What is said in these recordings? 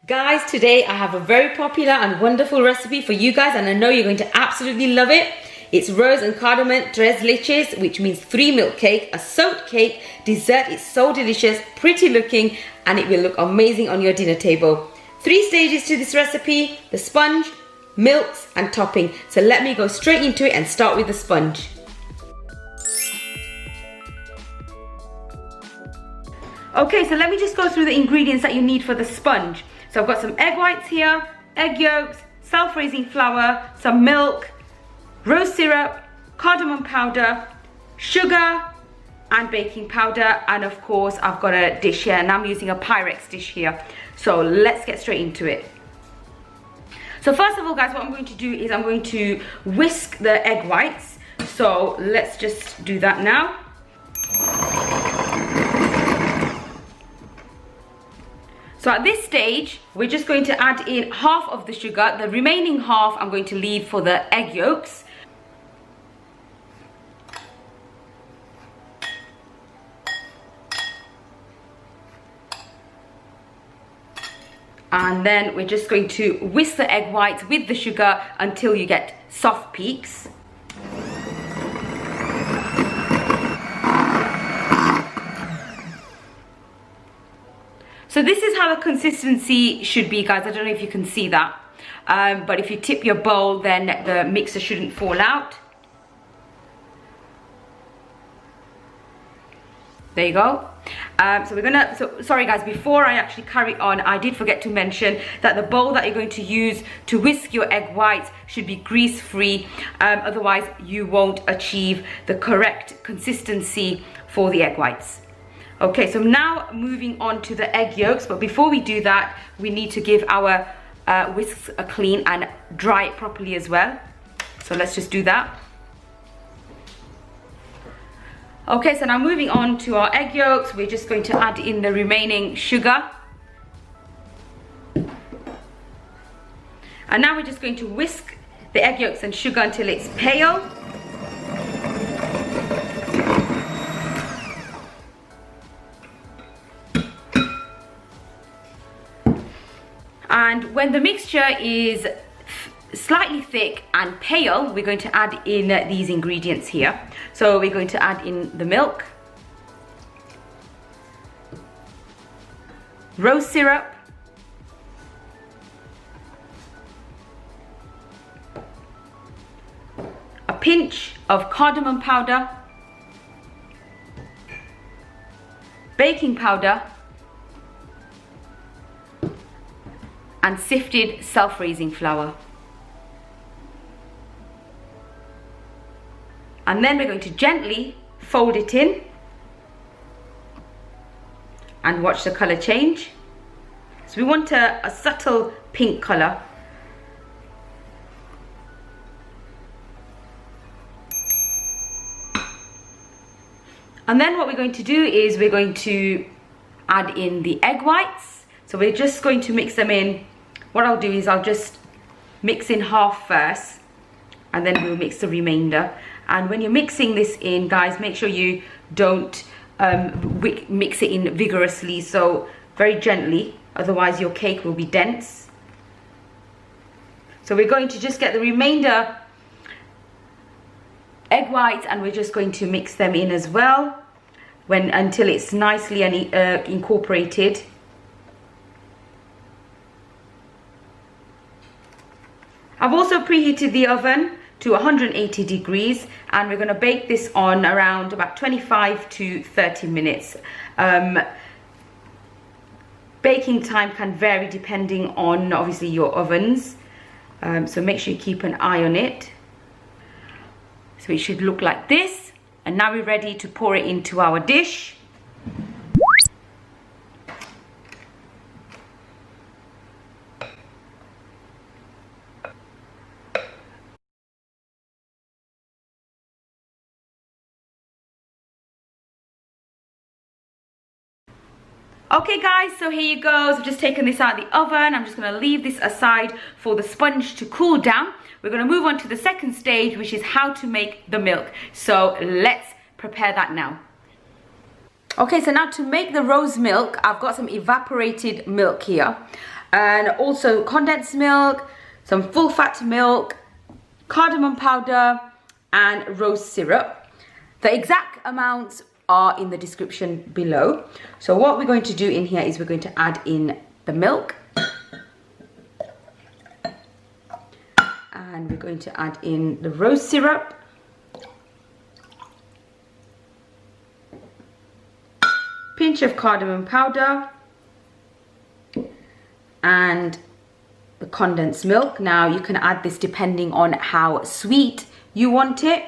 Guys, today I have a very popular and wonderful recipe for you guys, and I know you're going to absolutely love it. It's rose and cardamom tres leches, which means 3 milk cake, a soaked cake dessert. It's so delicious, pretty looking, and it will look amazing on your dinner table. 3 stages to this recipe: the sponge, milks, and topping. So let me go straight into it and start with the sponge. Okay, so let me just go through the ingredients that you need for the sponge. So I've got some egg whites here, egg yolks, self-raising flour, some milk, rose syrup, cardamom powder, sugar, and baking powder. And of course, I've got a dish here, and I'm using a Pyrex dish here. So let's get straight into it. So first of all, guys, what I'm going to do is I'm going to whisk the egg whites. So let's just do that now. So at this stage, we're just going to add in half of the sugar. The remaining half I'm going to leave for the egg yolks. And then we're just going to whisk the egg whites with the sugar until you get soft peaks. So this is how the consistency should be, guys. I don't know if you can see that. But if you tip your bowl, then the mixer shouldn't fall out. There you go. Sorry guys, before I actually carry on, I did forget to mention that the bowl that you're going to use to whisk your egg whites should be grease-free. Otherwise, you won't achieve the correct consistency for the egg whites. Okay, so now moving on to the egg yolks, but before we do that, we need to give our whisks a clean and dry it properly as well. So let's just do that. Okay, so now moving on to our egg yolks, we're just going to add in the remaining sugar. And now we're just going to whisk the egg yolks and sugar until it's pale. And when the mixture is slightly thick and pale, we're going to add in these ingredients here. So we're going to add in the milk, rose syrup, a pinch of cardamom powder, baking powder, and sifted self-raising flour. And then we're going to gently fold it in and watch the color change. So we want a subtle pink color. And then what we're going to do is we're going to add in the egg whites. So we're just going to mix them in. What I'll do is I'll just mix in half first, and then we'll mix the remainder. And when you're mixing this in, guys, make sure you don't mix it in vigorously, so very gently, otherwise your cake will be dense. So we're going to just get the remainder egg whites, and we're just going to mix them in as well until it's nicely incorporated. I've also preheated the oven to 180 degrees, and we're going to bake this on around about 25 to 30 minutes. Baking time can vary depending on obviously your ovens, so make sure you keep an eye on it. So it should look like this, and now we're ready to pour it into our dish. Okay guys, so here you go. So I've just taken this out of the oven. I'm just going to leave this aside for the sponge to cool down. We're going to move on to the second stage, which is how to make the milk. So let's prepare that now. Okay, so now to make the rose milk, I've got some evaporated milk here. and also condensed milk, some full fat milk, cardamom powder, and rose syrup. The exact amounts are in the description below. So what we're going to do in here is we're going to add in the milk, and we're going to add in the rose syrup, pinch of cardamom powder, and the condensed milk. Now you can add this depending on how sweet you want it.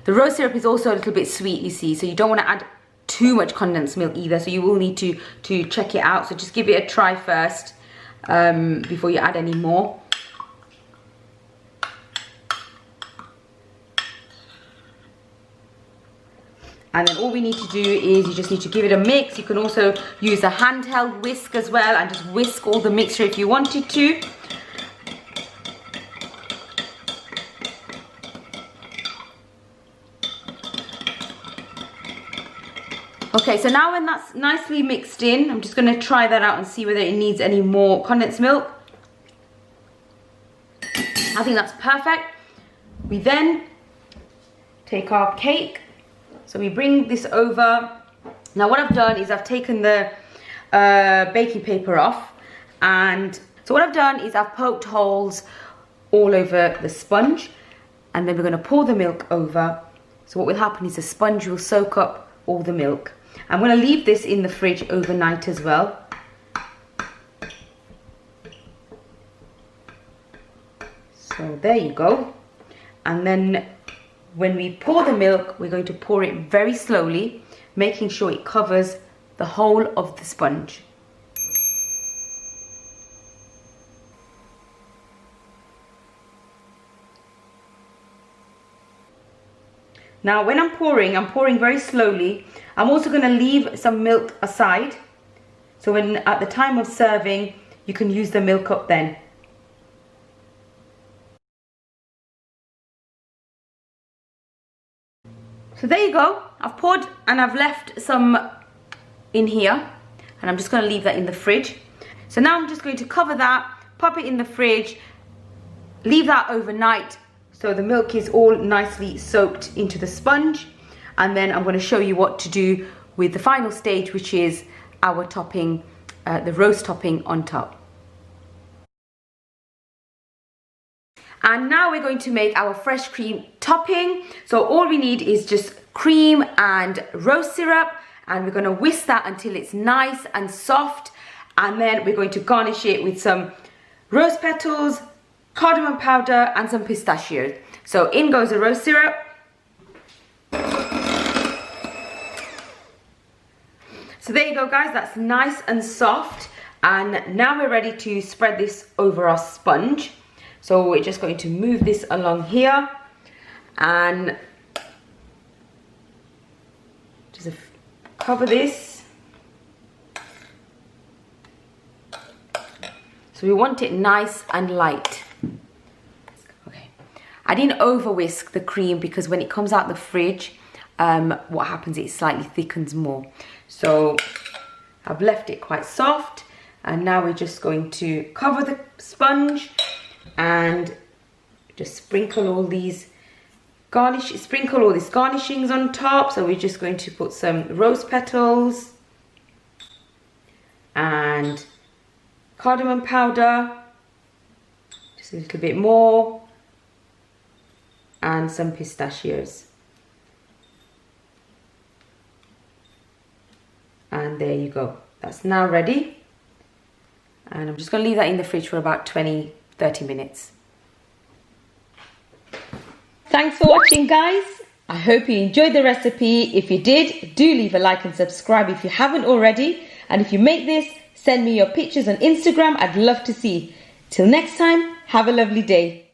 The rose syrup is also a little bit sweet, you see, so you don't want to add too much condensed milk either, so you will need to check it out. So just give it a try first before you add any more. And then all we need to do is you just need to give it a mix. You can also use a handheld whisk as well and just whisk all the mixture if you wanted to. Okay, so now when that's nicely mixed in, I'm just going to try that out and see whether it needs any more condensed milk. I think that's perfect. We then take our cake. So we bring this over. Now what I've done is I've taken the baking paper off, and so what I've done is I've poked holes all over the sponge, and then we're going to pour the milk over. So what will happen is the sponge will soak up all the milk. I'm going to leave this in the fridge overnight as well. So there you go. And then when we pour the milk, we're going to pour it very slowly, making sure it covers the whole of the sponge. Now when I'm pouring very slowly. I'm also going to leave some milk aside, so when at the time of serving, you can use the milk up then. So there you go. I've poured and I've left some in here, and I'm just going to leave that in the fridge. So now I'm just going to cover that, pop it in the fridge, leave that overnight so the milk is all nicely soaked into the sponge, and then I'm going to show you what to do with the final stage, which is our topping, the rose topping on top. And now we're going to make our fresh cream topping. So all we need is just cream and rose syrup, and we're going to whisk that until it's nice and soft, and then we're going to garnish it with some rose petals, cardamom powder, and some pistachios. So in goes the rose syrup. So there you go guys, that's nice and soft, and now we're ready to spread this over our sponge. So we're just going to move this along here and just cover this. So we want it nice and light. Okay, I didn't over whisk the cream because when it comes out the fridge, what happens is it slightly thickens more. So I've left it quite soft, and now we're just going to cover the sponge and just sprinkle all these garnishings on top. So we're just going to put some rose petals and cardamom powder, just a little bit more, and some pistachios. And there you go, that's now ready, and I'm just going to leave that in the fridge for about 20-30 minutes. Thanks for watching guys. I hope you enjoyed the recipe. If you did, do leave a like and subscribe if you haven't already, and if you make this, send me your pictures on Instagram. I'd love to see. Till next time, have a lovely day.